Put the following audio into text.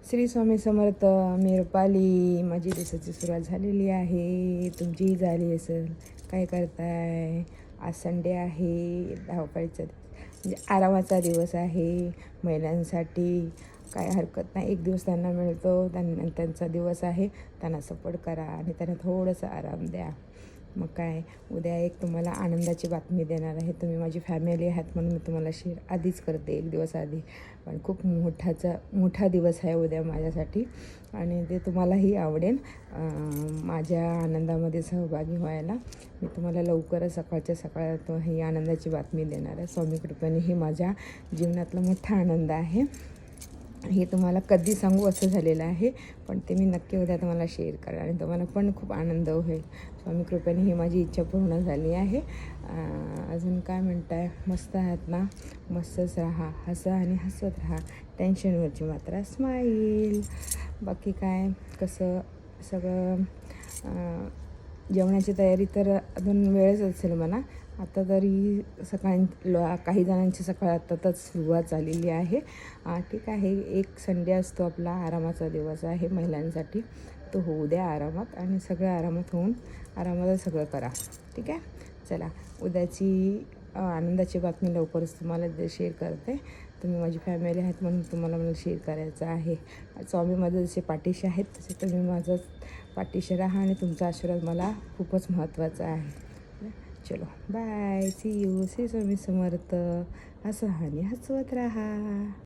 श्री स्वामी समर्थ. मी रुपाली. माझी दिवसाची सुरुवात झालेली आहे, तुमचीही झाली असेल. काय करताय? आज संडे आहे, धावपळीचा म्हणजे आरामाचा दिवस आहे महिलांसाठी. काय हरकत नाही, एक दिवस त्यांना मिळतो, त्यांचा दिवस आहे, त्यांना सपोर्ट करा आणि त्यांना थोडंसं आराम द्या. मग काय, उद्या एक तुम्हाला आनंदाची बातमी देणार आहे. तुम्ही माझी फॅमिली आहात म्हणून मी तुम्हाला शेअर आधीच करते, एक दिवस आधी. पण खूप मोठा दिवस आहे उद्या माझ्यासाठी आणि ते तुम्हालाही आवडेल माझ्या आनंदामध्ये सहभागी व्हायला. मी तुम्हाला लवकरच सकाळच्या सकाळ ही आनंदाची बातमी देणार आहे. स्वामी कृपेने ही माझ्या जीवनातला मोठा आनंद आहे. हे तुम्हाला कधी सांगू असं झालेलं आहे, पण ते मी नक्की उद्या तुम्हाला शेअर करेन आणि तुम्हाला पण खूप आनंद होईल. स्वामी कृपेने ही माझी इच्छा पूर्ण झाली आहे. अजून काय म्हणताय? मस्त आहात ना? मस्तच राहा, हसा आणि हसत राहा. टेन्शनवरची मात्रा स्माईल. बाकी काय कसं सगळं? जेवणाची तयारी तर अजून वेळच असेल म्हणा. आता तरी काही जणांची सकाळ आत्ताच सुरुवात झालेली आहे. ठीक आहे, एक संडे असतो आपला, आरामाचा दिवस आहे महिलांसाठी. तो होऊ द्या आरामात आणि सगळं आरामात होऊन आरामात सगळं करा. ठीक आहे, चला उद्याची आनंदाची बातमी लवकरच तुम्हाला शेअर करते. तुम्ही माझी फॅमिली आहात म्हणून तुम्हाला मला शेअर करायचं आहे. स्वामी माझे जसे पाठीशी आहेत तसे तुम्ही माझं पाठीशी राहा आणि तुमचा आशीर्वाद मला खूपच महत्त्वाचा आहे. चलो bye, C you. Shri Swami Samarth. हसा आणि हसवत राहा.